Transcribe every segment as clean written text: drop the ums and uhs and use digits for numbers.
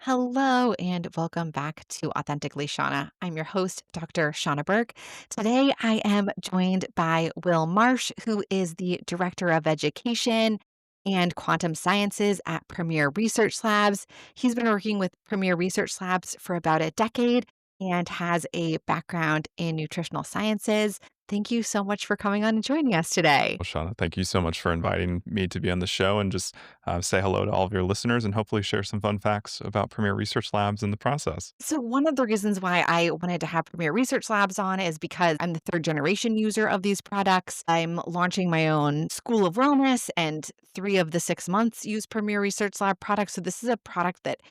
Hello and welcome back to Authentically Shawna. I'm your host, Dr. Shawna Burke. Today I am joined by Will Marsh, who is the Director of Education and Quantum Sciences at Premier Research Labs. He's been working with Premier Research Labs for about a decade and has a background in nutritional sciences. Thank you so much for coming on and joining us today. Well, Shauna, thank you so much for inviting me to be on the show and just say hello to all of your listeners and hopefully share some fun facts about Premier Research Labs in the process. So, one of the reasons why I wanted to have Premier Research Labs on is because I'm the third generation user of these products. I'm launching my own school of wellness, and 3 of the 6 months use Premier Research Lab products. So, this is a product that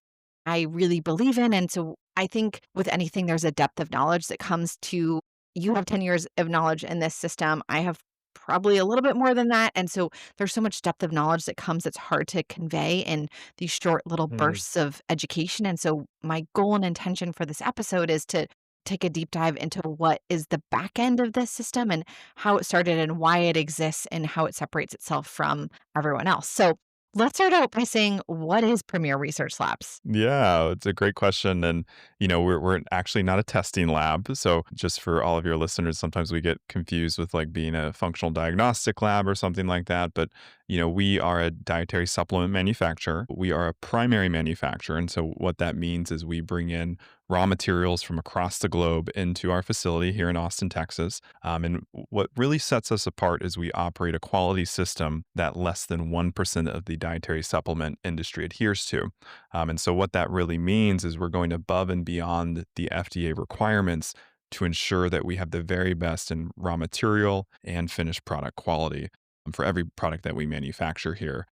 I really believe in. And so, I think with anything, there's a depth of knowledge that comes to you have 10 years of knowledge in this system. I have probably a little bit more than that. And so there's so much depth of knowledge that comes that's hard to convey in these short little Mm. bursts of education. And so my goal and intention for this episode is to take a deep dive into what is the back end of this system and how it started and why it exists and how it separates itself from everyone else. So let's start out by saying, what is Premier Research Labs? Yeah, it's a great question. And, we're actually not a testing lab. So, just for all of your listeners, sometimes we get confused with like being a functional diagnostic lab or something like that. But, we are a dietary supplement manufacturer. We are a primary manufacturer. And so, what that means is we bring in raw materials from across the globe into our facility here in Austin, Texas. And what really sets us apart is we operate a quality system that less than 1% of the dietary supplement industry adheres to. And so what that really means is we're going above and beyond the FDA requirements to ensure that we have the very best in raw material and finished product quality for every product that we manufacture here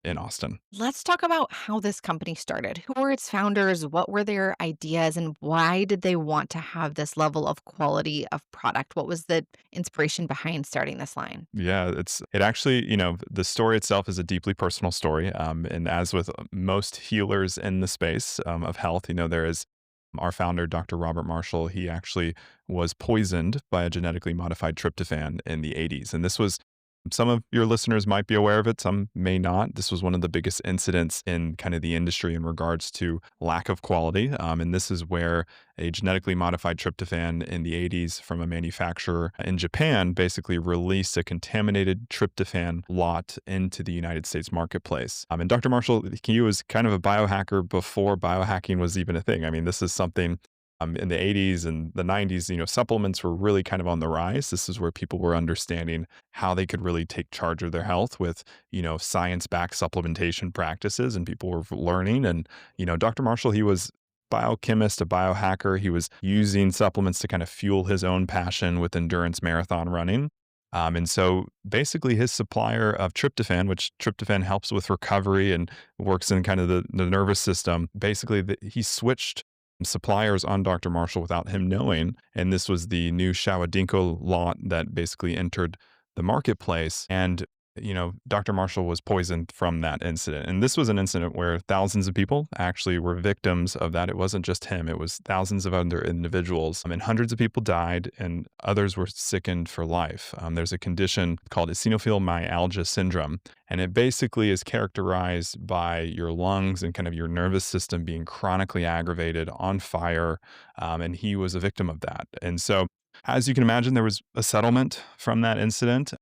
in Austin. Let's talk about how this company started. Who were its founders? What were their ideas? And why did they want to have this level of quality of product? What was the inspiration behind starting this line? Yeah, it actually, the story itself is a deeply personal story. And as with most healers in the space of health, there is our founder, Dr. Robert Marshall. He actually was poisoned by a genetically modified tryptophan in the 80s. And this was some of your listeners might be aware of it, some may not. This was one of the biggest incidents in kind of the industry in regards to lack of quality. And this is where a genetically modified tryptophan in the 80s from a manufacturer in Japan basically released a contaminated tryptophan lot into the United States marketplace. And Dr. Marshall, he was kind of a biohacker before biohacking was even a thing. I mean, this is something in the 80s and the 90s, supplements were really kind of on the rise. This is where people were understanding how they could really take charge of their health with, science-backed supplementation practices, and people were learning. And, Dr. Marshall, he was biochemist, a biohacker. He was using supplements to kind of fuel his own passion with endurance marathon running. And so basically his supplier of tryptophan, which tryptophan helps with recovery and works in kind of the nervous system, basically he switched suppliers on Dr. Marshall without him knowing. And this was the new Shawadinko lot that basically entered the marketplace. And Dr. Marshall was poisoned from that incident. And this was an incident where thousands of people actually were victims of that. It wasn't just him, it was thousands of other individuals. And hundreds of people died, and others were sickened for life. There's a condition called eosinophil myalgia syndrome. And it basically is characterized by your lungs and kind of your nervous system being chronically aggravated, on fire. And he was a victim of that. And so, as you can imagine, there was a settlement from that incident.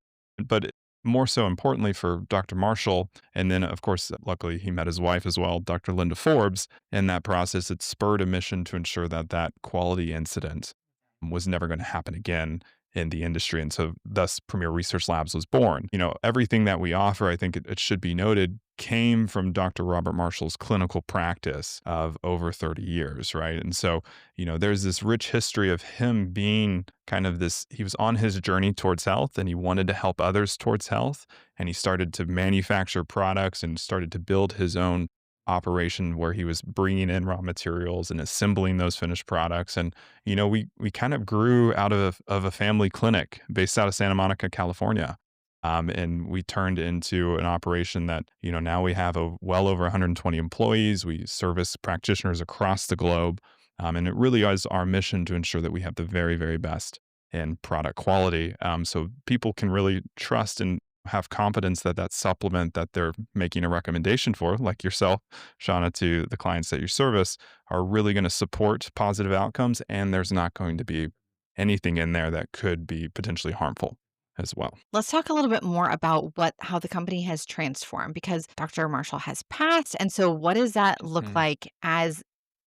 But more so importantly for Dr. Marshall, and then of course, luckily he met his wife as well, Dr. Linda Forbes. In that process, it spurred a mission to ensure that that quality incident was never going to happen again in the industry. And so thus Premier Research Labs was born. Everything that we offer, I think it should be noted, came from Dr. Robert Marshall's clinical practice of over 30 years, right? And so, there's this rich history of him being kind of he was on his journey towards health and he wanted to help others towards health. And he started to manufacture products and started to build his own operation where he was bringing in raw materials and assembling those finished products. And, we kind of grew out of a family clinic based out of Santa Monica, California. And we turned into an operation that, now we have well over 120 employees. We service practitioners across the globe. And it really is our mission to ensure that we have the very, very best in product quality. So people can really trust and have confidence that that supplement that they're making a recommendation for, like yourself, Shawna, to the clients that you service, are really going to support positive outcomes. And there's not going to be anything in there that could be potentially harmful as well. Let's talk a little bit more about how the company has transformed because Dr. Marshall has passed. And so what does that look Mhm. like as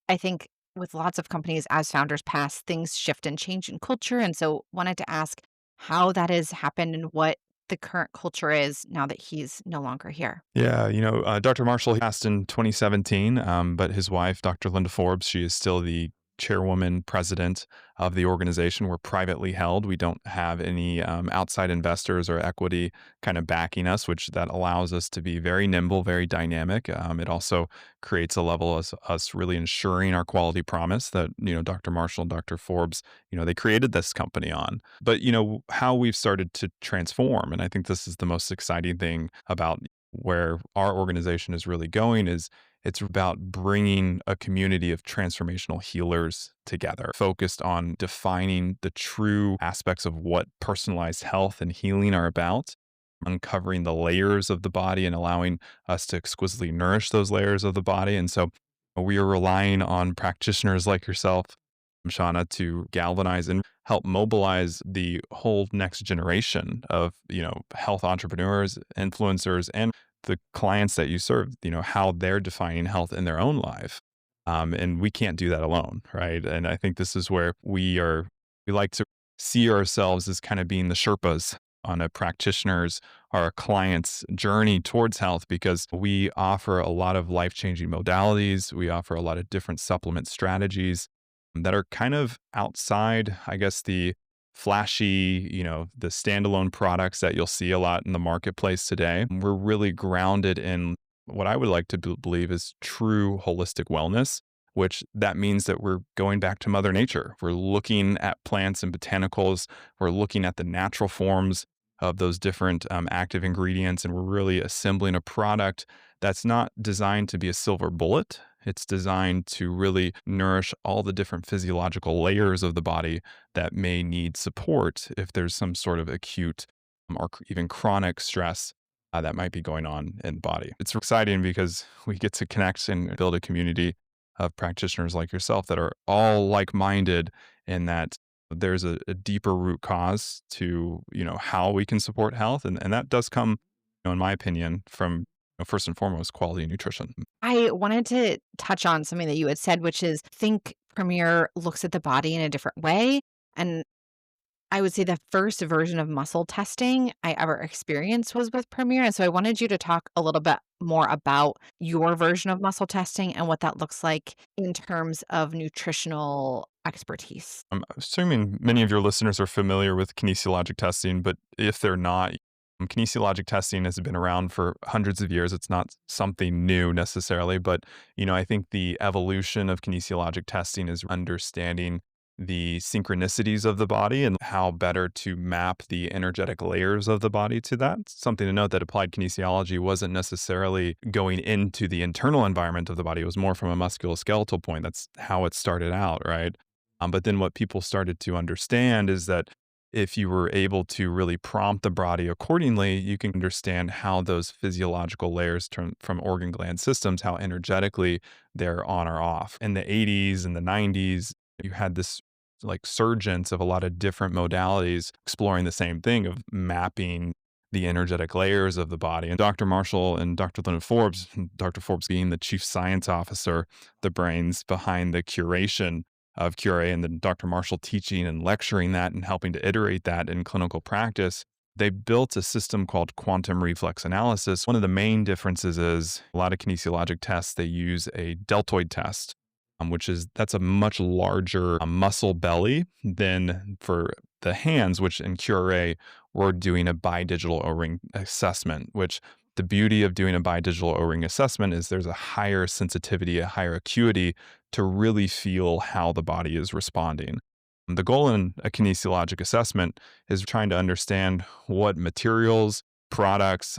I think with lots of companies as founders pass, things shift and change in culture. And so wanted to ask how that has happened and what the current culture is now that he's no longer here. Yeah, Dr. Marshall passed in 2017, but his wife, Dr. Linda Forbes, she is still the chairwoman, president of the organization. We're privately held. We don't have any outside investors or equity kind of backing us, which that allows us to be very nimble, very dynamic. It also creates a level of us really ensuring our quality promise that Dr. Marshall and Dr. Forbes, they created this company on. But how we've started to transform, and I think this is the most exciting thing about where our organization is really going is it's about bringing a community of transformational healers together, focused on defining the true aspects of what personalized health and healing are about, uncovering the layers of the body and allowing us to exquisitely nourish those layers of the body. And so we are relying on practitioners like yourself, Shauna, to galvanize and help mobilize the whole next generation of, health entrepreneurs, influencers, and the clients that you serve, how they're defining health in their own life. And we can't do that alone, right? And I think this is where we like to see ourselves as kind of being the Sherpas on a practitioner's or a client's journey towards health because we offer a lot of life changing modalities. We offer a lot of different supplement strategies that are kind of outside, I guess, the flashy, the standalone products that you'll see a lot in the marketplace today. We're really grounded in what I would like to believe is true holistic wellness, which that means that we're going back to Mother Nature. We're looking at plants and botanicals. We're looking at the natural forms of those different active ingredients, and we're really assembling a product that's not designed to be a silver bullet. It's designed to really nourish all the different physiological layers of the body that may need support if there's some sort of acute or even chronic stress that might be going on in the body. It's exciting because we get to connect and build a community of practitioners like yourself that are all like-minded in that there's a deeper root cause to, how we can support health. And that does come, in my opinion, from first and foremost, quality nutrition. I wanted to touch on something that you had said, which is think Premier looks at the body in a different way. And I would say the first version of muscle testing I ever experienced was with Premier. And so I wanted you to talk a little bit more about your version of muscle testing and what that looks like in terms of nutritional expertise. I'm assuming many of your listeners are familiar with kinesiologic testing, but if they're not, kinesiologic testing has been around for hundreds of years. It's not something new necessarily, but I think the evolution of kinesiologic testing is understanding the synchronicities of the body and how better to map the energetic layers of the body to that. Something to note that applied kinesiology wasn't necessarily going into the internal environment of the body. It was more from a musculoskeletal point. That's how it started out, right? But then what people started to understand is that if you were able to really prompt the body accordingly, you can understand how those physiological layers turn from organ gland systems, how energetically they're on or off. In the 80s and the 90s, you had this like surgence of a lot of different modalities exploring the same thing of mapping the energetic layers of the body. And Dr. Marshall and Dr. Linda Forbes, Dr. Forbes being the chief science officer, the brains behind the curation of Cure, and then Dr. Marshall teaching and lecturing that and helping to iterate that in clinical practice, they built a system called quantum reflex analysis. One of the main differences is a lot of kinesiologic tests, they use a deltoid test, that's a much larger muscle belly than for the hands, which in Cure, we're doing a bidigital O-ring assessment, which the beauty of doing a bidigital O-ring assessment is there's a higher sensitivity, a higher acuity to really feel how the body is responding. The goal in a kinesiologic assessment is trying to understand what materials, products,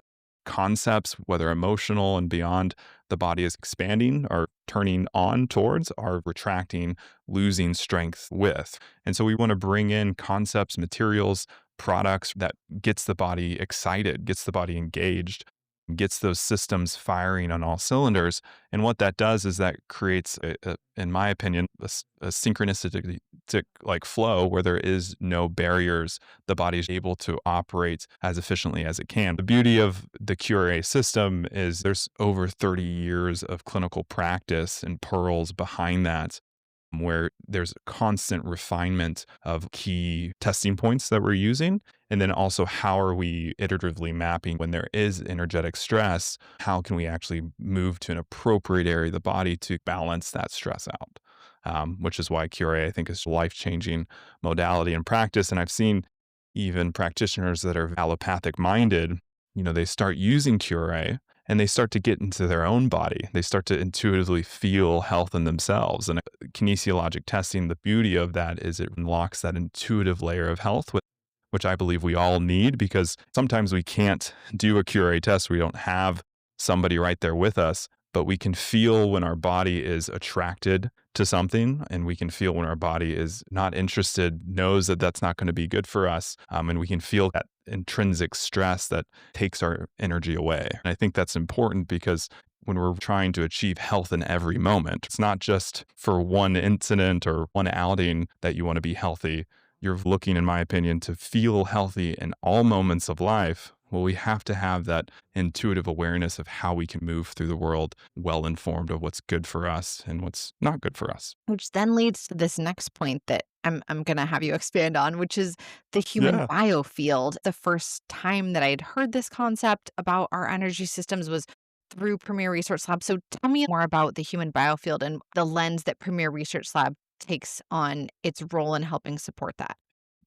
concepts, whether emotional and beyond, the body is expanding or turning on towards, are retracting, losing strength with. And so we want to bring in concepts, materials, products that gets the body excited, gets the body engaged, gets those systems firing on all cylinders. And what that does is that creates, in my opinion, a synchronistic like flow where there is no barriers. The body is able to operate as efficiently as it can. The beauty of the QRA system is there's over 30 years of clinical practice and pearls behind that, where there's constant refinement of key testing points that we're using. And then also, how are we iteratively mapping when there is energetic stress? How can we actually move to an appropriate area of the body to balance that stress out? Which is why QRA, I think, is a life changing modality in practice. And I've seen even practitioners that are allopathic minded, they start using QRA and they start to get into their own body. They start to intuitively feel health in themselves. And kinesiologic testing, the beauty of that is it unlocks that intuitive layer of health, which I believe we all need, because sometimes we can't do a QRA test. We don't have somebody right there with us, but we can feel when our body is attracted to something, and we can feel when our body is not interested, knows that that's not going to be good for us. And we can feel that intrinsic stress that takes our energy away. And I think that's important because when we're trying to achieve health in every moment, it's not just for one incident or one outing that you want to be healthy. You're looking, in my opinion, to feel healthy in all moments of life. Well, we have to have that intuitive awareness of how we can move through the world well informed of what's good for us and what's not good for us. Which then leads to this next point that I'm gonna have you expand on, which is the human Yeah. biofield. The first time that I had heard this concept about our energy systems was through Premier Research Lab. So tell me more about the human biofield and the lens that Premier Research Lab takes on its role in helping support that.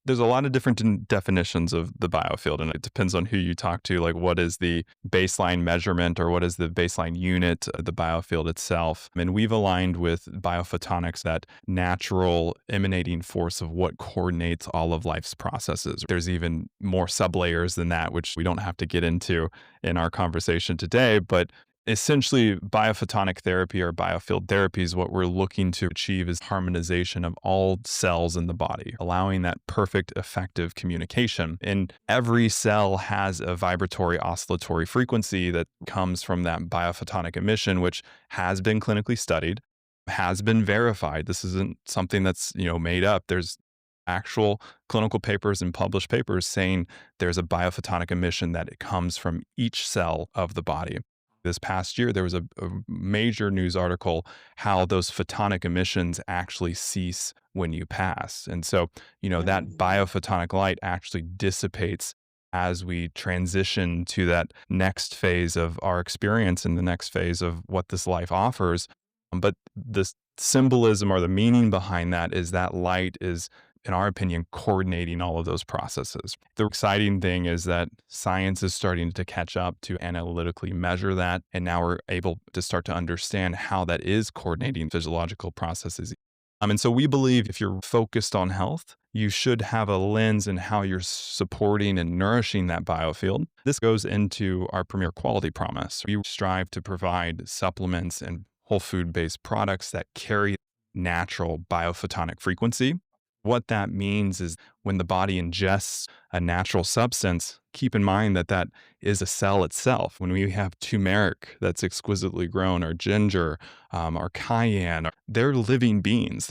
There's a lot of different definitions of the biofield, and it depends on who you talk to. Like, what is the baseline measurement or what is the baseline unit of the biofield itself? And we've aligned with biophotonics, that natural emanating force of what coordinates all of life's processes. There's even more sublayers than that, which we don't have to get into in our conversation today. But essentially, biophotonic therapy or biofield therapies, what we're looking to achieve is harmonization of all cells in the body, allowing that perfect, effective communication. And every cell has a vibratory oscillatory frequency that comes from that biophotonic emission, which has been clinically studied, has been verified. This isn't something that's, made up. There's actual clinical papers and published papers saying there's a biophotonic emission that it comes from each cell of the body. This past year, there was a major news article how those photonic emissions actually cease when you pass. And so, that biophotonic light actually dissipates as we transition to that next phase of our experience and the next phase of what this life offers. But the symbolism or the meaning behind that is that light is, in our opinion, coordinating all of those processes. The exciting thing is that science is starting to catch up to analytically measure that. And now we're able to start to understand how that is coordinating physiological processes. And so we believe if you're focused on health, you should have a lens in how you're supporting and nourishing that biofield. This goes into our Premier Quality Promise. We strive to provide supplements and whole food-based products that carry natural biophotonic frequency. What that means is when the body ingests a natural substance, keep in mind that that is a cell itself. When we have turmeric that's exquisitely grown, or ginger, or cayenne, they're living beings.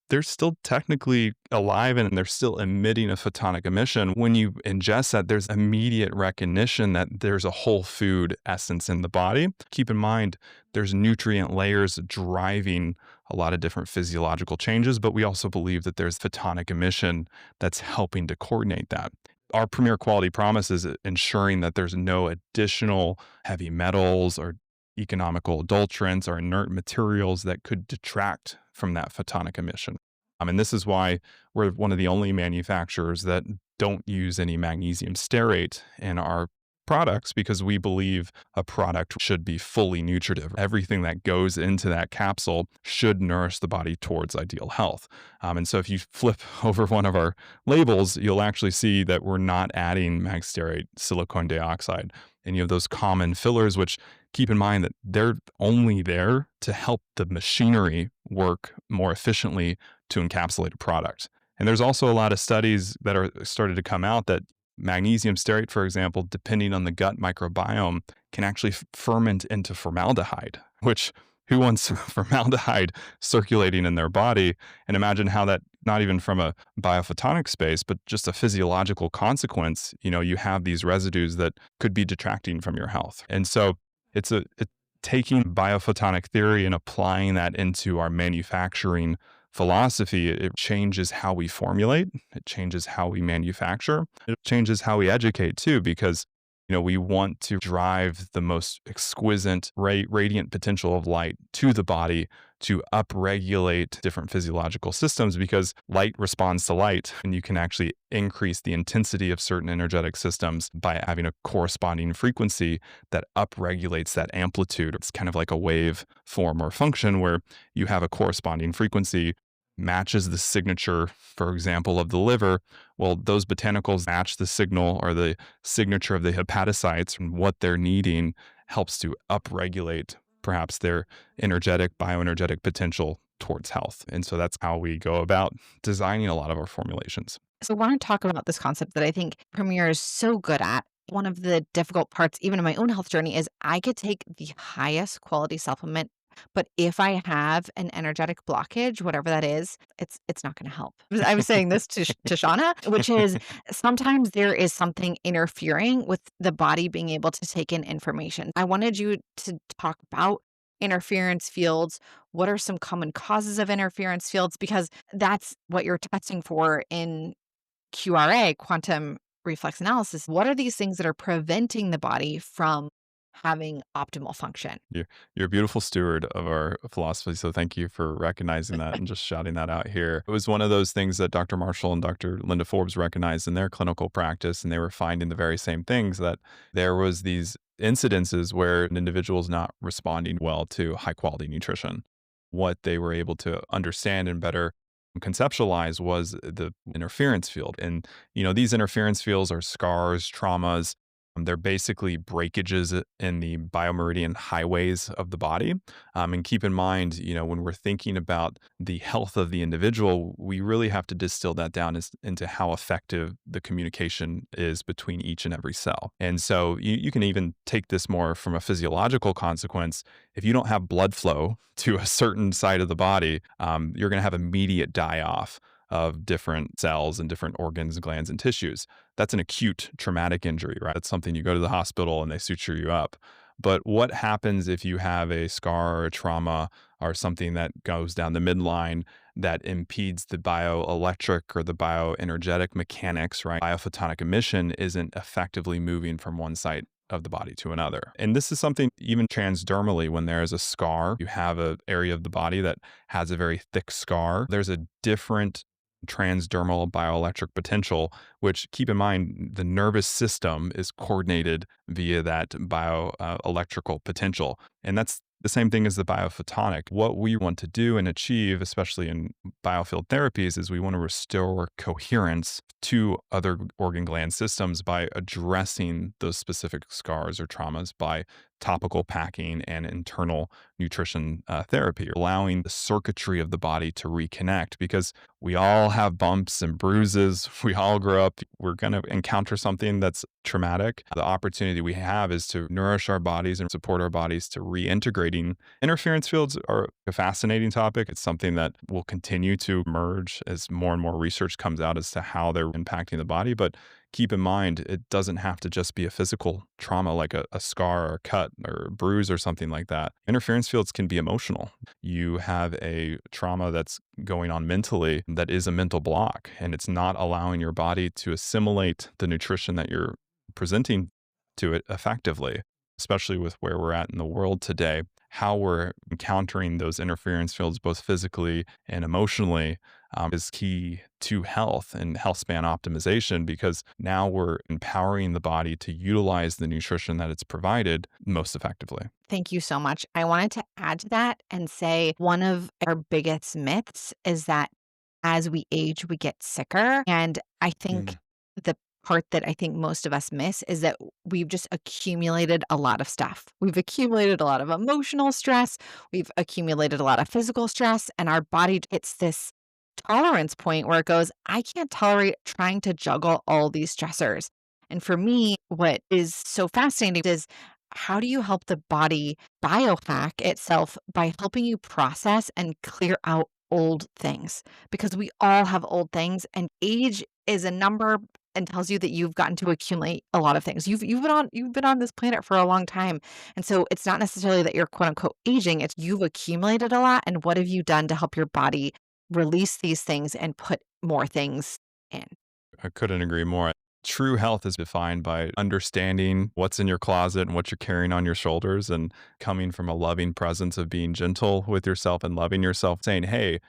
They're still technically alive and they're still emitting a photonic emission. When you ingest that, there's immediate recognition that there's a whole food essence in the body. Keep in mind, there's nutrient layers driving a lot of different physiological changes, but we also believe that there's photonic emission that's helping to coordinate that. Our Premier Quality Promise is ensuring that there's no additional heavy metals or economical adulterants or inert materials that could detract from that photonic emission. And this is why we're one of the only manufacturers that don't use any magnesium stearate in our products, because we believe a product should be fully nutritive. Everything that goes into that capsule should nourish the body towards ideal health. And so if you flip over one of our labels, you'll actually see that we're not adding mag stearate, silicone dioxide. any of those common fillers, which keep in mind that they're only there to help the machinery work more efficiently to encapsulate a product. And there's also a lot of studies that are started to come out that magnesium stearate, for example, depending on the gut microbiome, can actually ferment into formaldehyde, which who wants formaldehyde circulating in their body? And imagine how that, not even from a biophotonic space, but just a physiological consequence, you have these residues that could be detracting from your health. And so it's taking biophotonic theory and applying that into our manufacturing philosophy. It changes how we formulate, it changes how we manufacture, it changes how we educate too, because we want to drive the most exquisite radiant potential of light to the body to upregulate different physiological systems, because light responds to light, and you can actually increase the intensity of certain energetic systems by having a corresponding frequency that upregulates that amplitude. It's kind of like a wave form or function where you have a corresponding frequency matches the signature, for example, of the liver. Well, those botanicals match the signal or the signature of the hepatocytes, and what they're needing helps to upregulate perhaps their energetic, bioenergetic potential towards health. And so that's how we go about designing a lot of our formulations. So I want to talk about this concept that I think Premier is so good at. One of the difficult parts, even in my own health journey, is I could take the highest quality supplement, but if I have an energetic blockage, whatever that is, it's not going to help. I was saying this to Shawna, which is sometimes there is something interfering with the body being able to take in information. I wanted you to talk about interference fields. What are some common causes of interference fields? Because that's what you're testing for in QRA, quantum reflex analysis. What are these things that are preventing the body from having optimal function? You're a beautiful steward of our philosophy. So thank you for recognizing that and just shouting that out here. It was one of those things that Dr. Marshall and Dr. Linda Forbes recognized in their clinical practice. And they were finding the very same things, that there was these incidences where an individual is not responding well to high quality nutrition. What they were able to understand and better conceptualize was the interference field. And, these interference fields are scars, traumas. They're basically breakages in the biomeridian highways of the body. And keep in mind, when we're thinking about the health of the individual, we really have to distill that down into how effective the communication is between each and every cell. And so you can even take this more from a physiological consequence. If you don't have blood flow to a certain side of the body, you're going to have immediate die off of different cells and different organs, glands, and tissues. That's an acute traumatic injury, right? It's something you go to the hospital and they suture you up. But what happens if you have a scar or a trauma or something that goes down the midline that impedes the bioelectric or the bioenergetic mechanics, right? Biophotonic emission isn't effectively moving from one site of the body to another. And this is something even transdermally. When there is a scar, you have an area of the body that has a very thick scar. There's a different transdermal bioelectric potential, which, keep in mind, the nervous system is coordinated via that bioelectrical potential. And that's the same thing as the biophotonic. What we want to do and achieve, especially in biofield therapies, is we want to restore coherence to other organ gland systems by addressing those specific scars or traumas by topical packing and internal nutrition therapy, allowing the circuitry of the body to reconnect, because we all have bumps and bruises. We all grow up. We're going to encounter something that's traumatic. The opportunity we have is to nourish our bodies and support our bodies to reintegrating. Interference fields are a fascinating topic. It's something that will continue to emerge as more and more research comes out as to how they're impacting the body. But keep in mind, it doesn't have to just be a physical trauma like a scar or a cut or a bruise or something like that. Interference fields can be emotional. You have a trauma that's going on mentally that is a mental block, and it's not allowing your body to assimilate the nutrition that you're presenting to it effectively, especially with where we're at in the world today. How we're encountering those interference fields, both physically and emotionally, is key to health and health span optimization, because now we're empowering the body to utilize the nutrition that it's provided most effectively. Thank you so much. I wanted to add to that and say one of our biggest myths is that as we age, we get sicker. And I think Mm. the part that I think most of us miss is that we've just accumulated a lot of stuff. We've accumulated a lot of emotional stress, we've accumulated a lot of physical stress, and our body hits this tolerance point where it goes, I can't tolerate trying to juggle all these stressors. And for me, what is so fascinating is how do you help the body biohack itself by helping you process and clear out old things? Because we all have old things, and age is a number and tells you that you've gotten to accumulate a lot of things. You've been on this planet for a long time. And so it's not necessarily that you're quote unquote aging, it's you've accumulated a lot. And what have you done to help your body release these things and put more things in? I couldn't agree more. True health is defined by understanding what's in your closet and what you're carrying on your shoulders and coming from a loving presence of being gentle with yourself and loving yourself, saying, hey,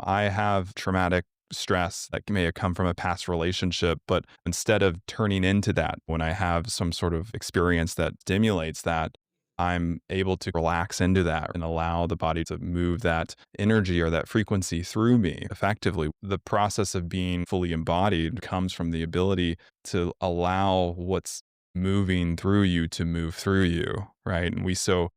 I have traumatic stress that may have come from a past relationship, but instead of turning into that when I have some sort of experience that stimulates that, I'm able to relax into that and allow the body to move that energy or that frequency through me effectively. The process of being fully embodied comes from the ability to allow what's moving through you to move through you, right? And we so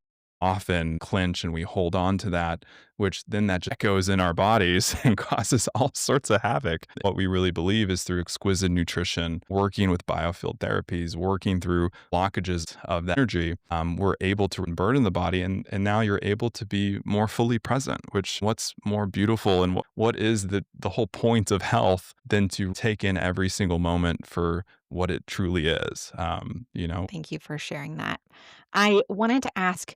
often clinch and we hold on to that, which then that just goes in our bodies and causes all sorts of havoc. What we really believe is through exquisite nutrition, working with biofield therapies, working through blockages of the energy, we're able to burden the body. And now you're able to be more fully present, which what's more beautiful and what is the whole point of health than to take in every single moment for what it truly is, Thank you for sharing that. I wanted to ask,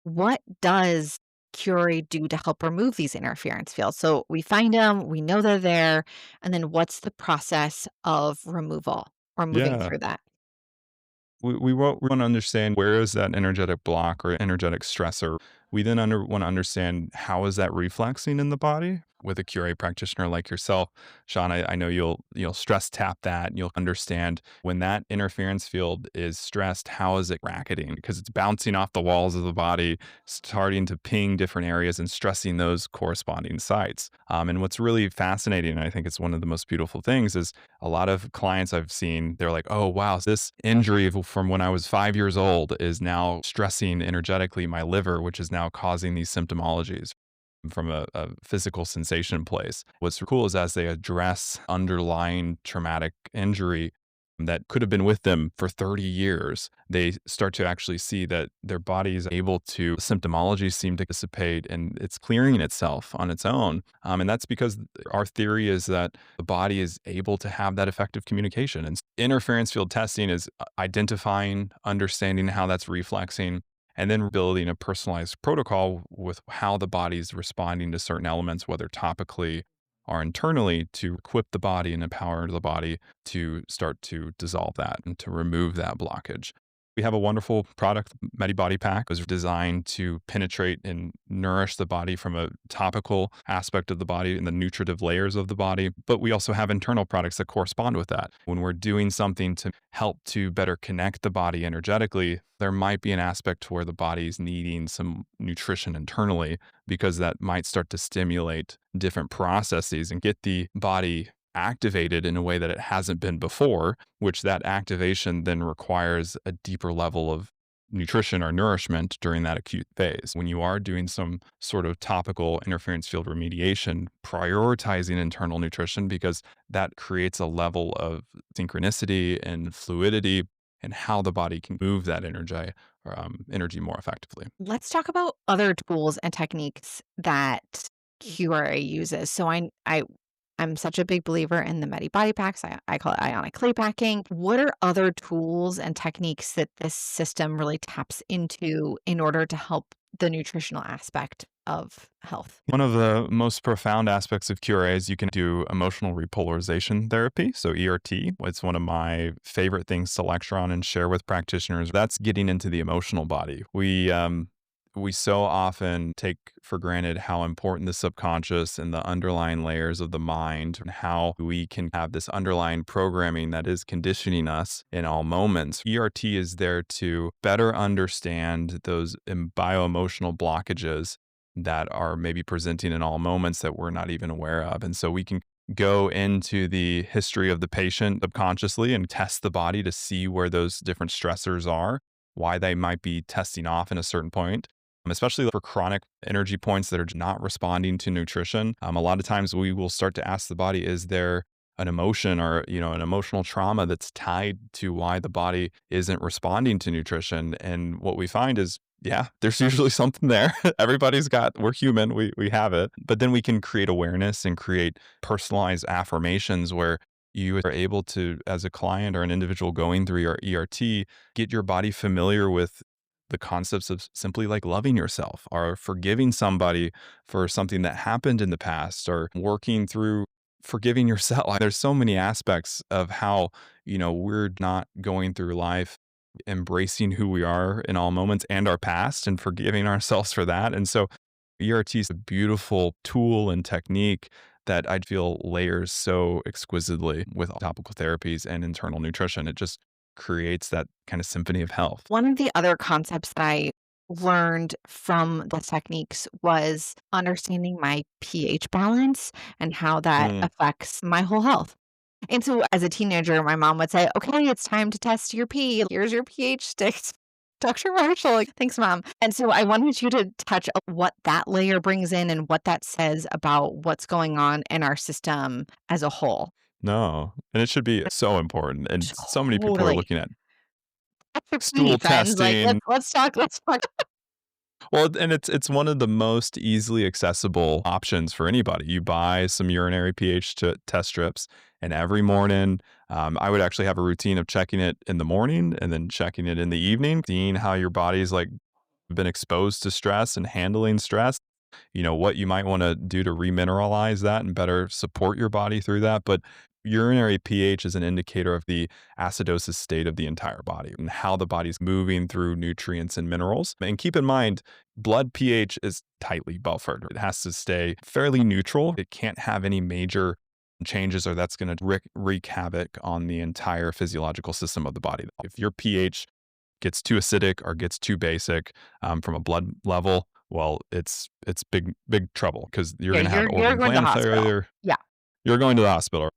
what does Curate do to help remove these interference fields? So we find them, we know they're there, and then what's the process of removal or moving Yeah. through that? We want to understand where is that energetic block or energetic stressor. We then want to understand how is that reflexing in the body. With a QA practitioner like yourself, Sean, I know you'll stress tap that and you'll understand when that interference field is stressed, how is it racketing? Because it's bouncing off the walls of the body, starting to ping different areas and stressing those corresponding sites. And what's really fascinating, and I think it's one of the most beautiful things, is a lot of clients I've seen, they're like, oh, wow, this injury from when I was 5 years old is now stressing energetically my liver, which is now causing these symptomologies from a physical sensation place. What's cool is as they address underlying traumatic injury that could have been with them for 30 years, they start to actually see that their body is able to, symptomology seem to dissipate and it's clearing itself on its own. And that's because our theory is that the body is able to have that effective communication. And interference field testing is identifying, understanding how that's reflexing, and then building a personalized protocol with how the body's responding to certain elements, whether topically or internally, to equip the body and empower the body to start to dissolve that and to remove that blockage. We have a wonderful product, Medi Body Pack, was designed to penetrate and nourish the body from a topical aspect of the body and the nutritive layers of the body. But we also have internal products that correspond with that. When we're doing something to help to better connect the body energetically, there might be an aspect where the body's needing some nutrition internally because that might start to stimulate different processes and get the body activated in a way that it hasn't been before, which that activation then requires a deeper level of nutrition or nourishment during that acute phase. When you are doing some sort of topical interference field remediation, prioritizing internal nutrition because that creates a level of synchronicity and fluidity and how the body can move that energy more effectively. Let's talk about other tools and techniques that QRA uses. So I'm such a big believer in the Medi Body Packs. I call it ionic clay packing. What are other tools and techniques that this system really taps into in order to help the nutritional aspect of health? One of the most profound aspects of QRA is you can do emotional repolarization therapy. So ERT, it's one of my favorite things to lecture on and share with practitioners. That's getting into the emotional body. We so often take for granted how important the subconscious and the underlying layers of the mind and how we can have this underlying programming that is conditioning us in all moments. ERT is there to better understand those bio-emotional blockages that are maybe presenting in all moments that we're not even aware of. And so we can go into the history of the patient subconsciously and test the body to see where those different stressors are, why they might be testing off in a certain point. Especially for chronic energy points that are not responding to nutrition. A lot of times we will start to ask the body, is there an emotion or, an emotional trauma that's tied to why the body isn't responding to nutrition? And what we find is, yeah, there's usually something there. We're human, we have it. But then we can create awareness and create personalized affirmations where you are able to, as a client or an individual going through your ERT, get your body familiar with the concepts of simply like loving yourself or forgiving somebody for something that happened in the past or working through forgiving yourself. Like, there's so many aspects of how, we're not going through life embracing who we are in all moments and our past and forgiving ourselves for that. And so ERT is a beautiful tool and technique that I feel layers so exquisitely with topical therapies and internal nutrition. It just creates that kind of symphony of health. One of the other concepts that I learned from the techniques was understanding my pH balance and how that Mm, affects my whole health. And so as a teenager, my mom would say, "Okay, it's time to test your pee. Here's your pH sticks." Dr. Marshall, like, thanks, mom. And so I wanted you to touch on what that layer brings in and what that says about what's going on in our system as a whole. no, and it should be so important. And so many people are Totally. looking at Test your pee, stool friends. Like, testing. let's talk. Well, and it's one of the most easily accessible options for anybody. You buy some urinary pH test strips, and every morning, I would actually have a routine of checking it in the morning and then checking it in the evening, seeing how your body's like been exposed to stress and handling stress. What you might want to do to remineralize that and better support your body through that. But urinary pH is an indicator of the acidosis state of the entire body and how the body's moving through nutrients and minerals. And keep in mind, blood pH is tightly buffered. It has to stay fairly neutral. It can't have any major changes or that's going to wreak havoc on the entire physiological system of the body. If your pH gets too acidic or gets too basic from a blood level, well, it's big trouble because you're Yeah, going to have you're organ going to the gland hospital. failure. Yeah. You're going to the hospital.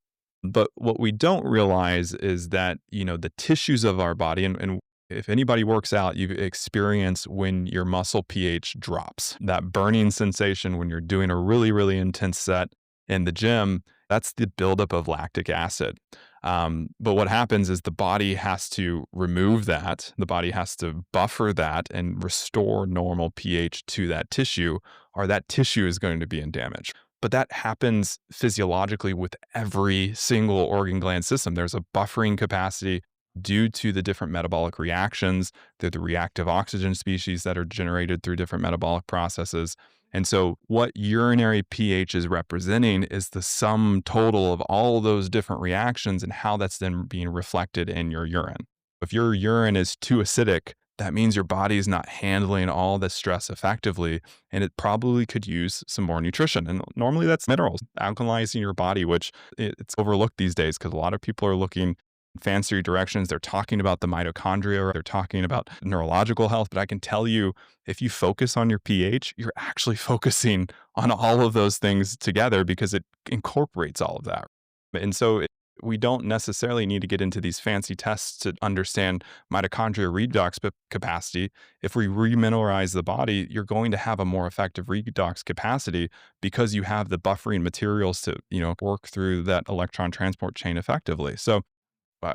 But what we don't realize is that the tissues of our body, and if anybody works out, you experience when your muscle pH drops. That burning sensation when you're doing a really, really intense set in the gym, that's the buildup of lactic acid. But what happens is the body has to remove that. The body has to buffer that and restore normal pH to that tissue, or that tissue is going to be in damage. But that happens physiologically with every single organ gland system. There's a buffering capacity due to the different metabolic reactions, the reactive oxygen species that are generated through different metabolic processes. And so, what urinary pH is representing is the sum total of all those different reactions and how that's then being reflected in your urine. If your urine is too acidic, that means your body is not handling all the stress effectively, and it probably could use some more nutrition. And normally that's minerals, alkalizing your body, which it's overlooked these days because a lot of people are looking fancy directions. They're talking about the mitochondria, or they're talking about neurological health. But I can tell you, if you focus on your pH, you're actually focusing on all of those things together because it incorporates all of that. And so we don't necessarily need to get into these fancy tests to understand mitochondria redox capacity. If we remineralize the body, you're going to have a more effective redox capacity because you have the buffering materials to, work through that electron transport chain effectively. So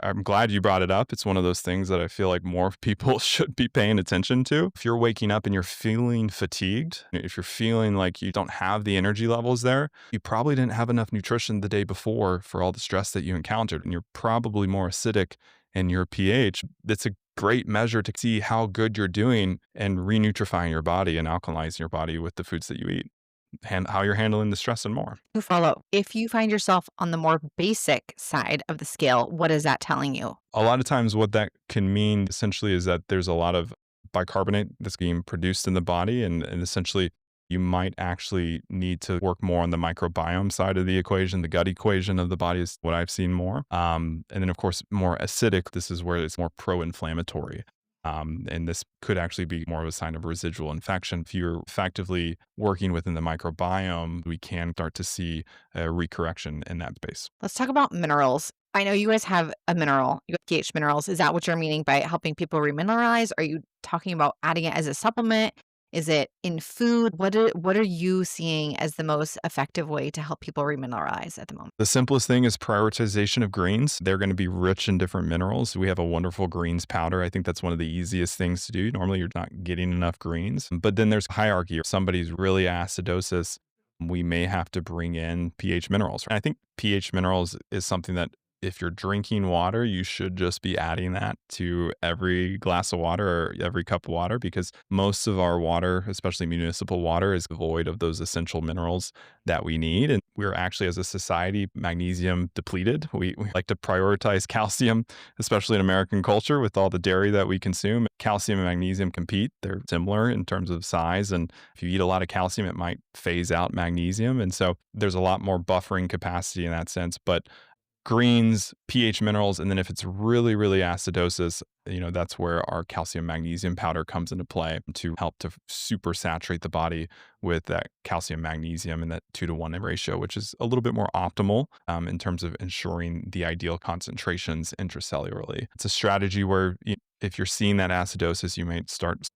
I'm glad you brought it up. It's one of those things that I feel like more people should be paying attention to. If you're waking up and you're feeling fatigued, if you're feeling like you don't have the energy levels there, you probably didn't have enough nutrition the day before for all the stress that you encountered. And you're probably more acidic in your pH. It's a great measure to see how good you're doing and renutrifying your body and alkalizing your body with the foods that you eat and how you're handling the stress and more. To follow. If you find yourself on the more basic side of the scale, what is that telling you? A lot of times what that can mean essentially is that there's a lot of bicarbonate that's being produced in the body, and essentially you might actually need to work more on the microbiome side of the equation. The gut equation of the body is what I've seen more. And then of course, more acidic, this is where it's more pro-inflammatory. And this could actually be more of a sign of residual infection. If you're effectively working within the microbiome, we can start to see a recorrection in that space. Let's talk about minerals. I know you guys have a mineral, you have pH minerals. Is that what you're meaning by helping people remineralize? Are you talking about adding it as a supplement? Is it in food? What are you seeing as the most effective way to help people remineralize at the moment? The simplest thing is prioritization of greens. They're going to be rich in different minerals. We have a wonderful greens powder. I think that's one of the easiest things to do. Normally, you're not getting enough greens, but then there's hierarchy. If somebody's really acidosis, we may have to bring in pH minerals. I think pH minerals is something that if you're drinking water, you should just be adding that to every glass of water or every cup of water because most of our water, especially municipal water, is void of those essential minerals that we need. And we're actually, as a society, magnesium depleted. We like to prioritize calcium, especially in American culture with all the dairy that we consume. Calcium and magnesium compete. They're similar in terms of size. And if you eat a lot of calcium, it might phase out magnesium. And so there's a lot more buffering capacity in that sense. But greens, pH minerals, and then if it's really, really acidosis, that's where our calcium magnesium powder comes into play to help to super saturate the body with that calcium magnesium in that 2-to-1 ratio, which is a little bit more optimal in terms of ensuring the ideal concentrations intracellularly. It's a strategy where if you're seeing that acidosis, you might start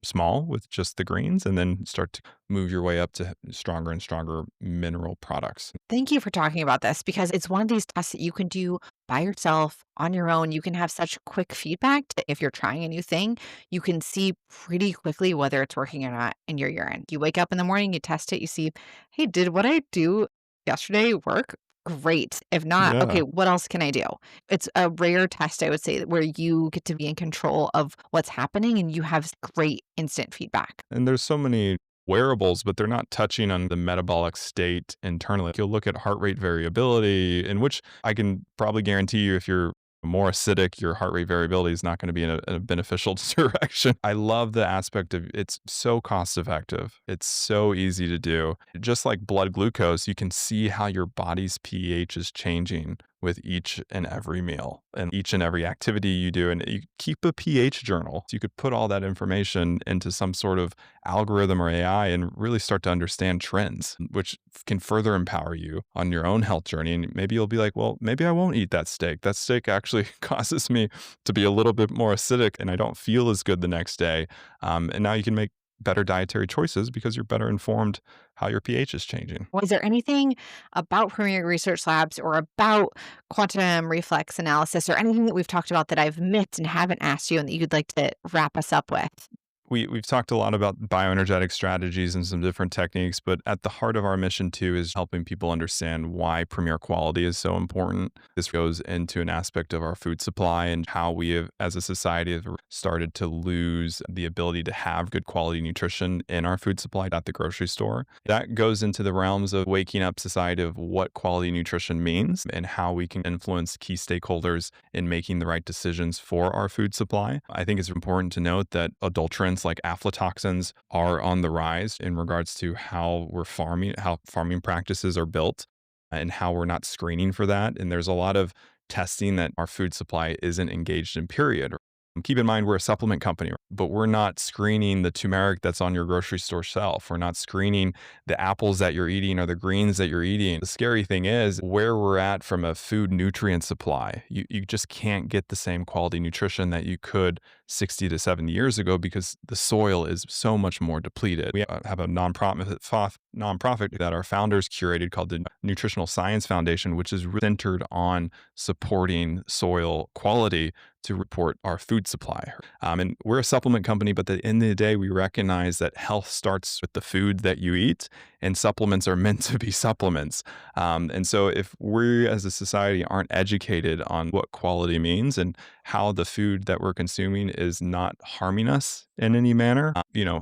small with just the greens and then start to move your way up to stronger and stronger mineral products. Thank you for talking about this because it's one of these tests that you can do by yourself on your own. You can have such quick feedback that if you're trying a new thing, you can see pretty quickly whether it's working or not in your urine. You wake up in the morning, you test it, you see, hey, did what I do yesterday work? Great. If not, okay, Yeah. what else can I do? It's a rare test, I would say, where you get to be in control of what's happening and you have great instant feedback. And there's so many wearables, but they're not touching on the metabolic state internally. You'll look at heart rate variability, in which I can probably guarantee you if you're more acidic, your heart rate variability is not going to be in a beneficial direction. I love the aspect of it's so cost effective. It's so easy to do. Just like blood glucose, you can see how your body's pH is changing with each and every meal and each and every activity you do. And you keep a pH journal. So you could put all that information into some sort of algorithm or AI and really start to understand trends, which can further empower you on your own health journey. And maybe you'll be like, well, maybe I won't eat that steak. That steak actually causes me to be a little bit more acidic and I don't feel as good the next day. And now you can make better dietary choices because you're better informed how your pH is changing. Was there anything about Premier Research Labs or about quantum reflex analysis or anything that we've talked about that I've missed and haven't asked you and that you'd like to wrap us up with? We've talked a lot about bioenergetic strategies and some different techniques, but at the heart of our mission too is helping people understand why premier quality is so important. This goes into an aspect of our food supply and how we have, as a society, have started to lose the ability to have good quality nutrition in our food supply at the grocery store. That goes into the realms of waking up society of what quality nutrition means and how we can influence key stakeholders in making the right decisions for our food supply. I think it's important to note that adulterants like aflatoxins are on the rise in regards to how we're farming, how farming practices are built, and how we're not screening for that. And there's a lot of testing that our food supply isn't engaged in, period. Keep in mind, we're a supplement company, but we're not screening the turmeric that's on your grocery store shelf. We're not screening the apples that you're eating or the greens that you're eating. The scary thing is where we're at from a food nutrient supply. You just can't get the same quality nutrition that you could 60 to 70 years ago because the soil is so much more depleted. We have a nonprofit that our founders curated called the Nutritional Science Foundation, which is centered on supporting soil quality to report our food supply. And we're a supplement company, but at the end of the day, we recognize that health starts with the food that you eat, and supplements are meant to be supplements. And so if we as a society aren't educated on what quality means and how the food that we're consuming is not harming us in any manner,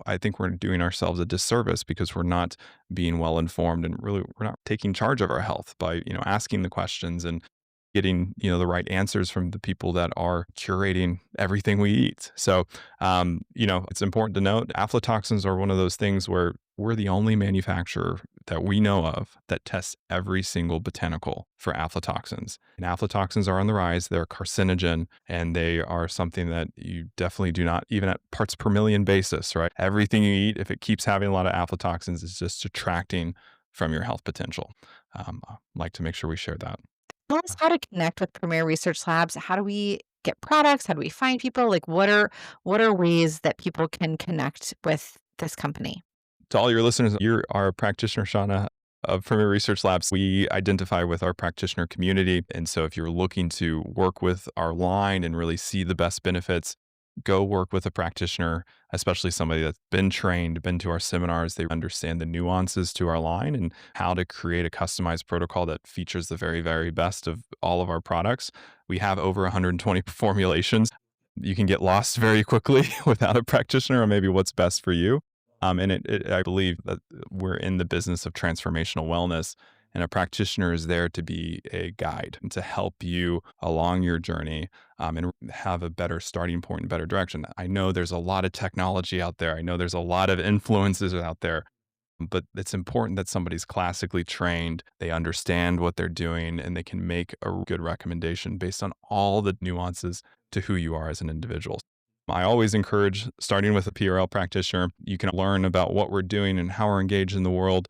I think we're doing ourselves a disservice because we're not being well informed and really we're not taking charge of our health by, asking the questions and getting, the right answers from the people that are curating everything we eat. So, it's important to note aflatoxins are one of those things where we're the only manufacturer that we know of that tests every single botanical for aflatoxins. And aflatoxins are on the rise. They're a carcinogen and they are something that you definitely do not, even at parts per million basis, right? Everything you eat, if it keeps having a lot of aflatoxins, is just detracting from your health potential. I like to make sure we share that. Tell us how to connect with Premier Research Labs. How do we get products? How do we find people? Like, what are ways that people can connect with this company? To all your listeners, you're our practitioner, Shawna, of Premier Research Labs. We identify with our practitioner community. And so if you're looking to work with our line and really see the best benefits, go work with a practitioner, especially somebody that's been trained, been to our seminars. They understand the nuances to our line and how to create a customized protocol that features the very, very best of all of our products. We have over 120 formulations. You can get lost very quickly without a practitioner on maybe what's best for you. I believe that we're in the business of transformational wellness, and a practitioner is there to be a guide and to help you along your journey and have a better starting point and better direction. I know there's a lot of technology out there. I know there's a lot of influences out there, but it's important that somebody's classically trained, they understand what they're doing, and they can make a good recommendation based on all the nuances to who you are as an individual. I always encourage starting with a PRL practitioner. You can learn about what we're doing and how we're engaged in the world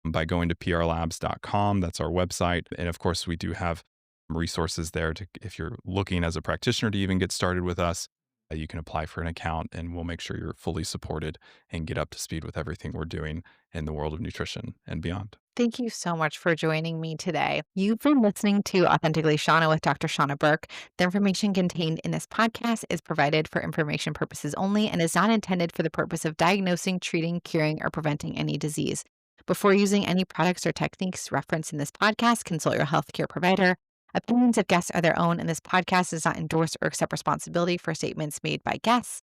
by going to prlabs.com. That's our website. And of course, we do have resources there to, if you're looking as a practitioner to even get started with us, you can apply for an account and we'll make sure you're fully supported and get up to speed with everything we're doing in the world of nutrition and beyond. Thank you so much for joining me today. You've been listening to Authentically Shauna with Dr. Shauna Burke. The information contained in this podcast is provided for information purposes only and is not intended for the purpose of diagnosing, treating, curing, or preventing any disease. Before using any products or techniques referenced in this podcast, consult your healthcare provider. Opinions of guests are their own, and this podcast does not endorse or accept responsibility for statements made by guests.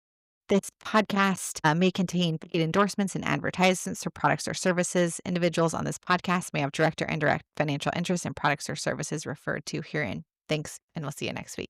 This podcast may contain paid endorsements and advertisements for products or services. Individuals on this podcast may have direct or indirect financial interest in products or services referred to herein. Thanks, and we'll see you next week.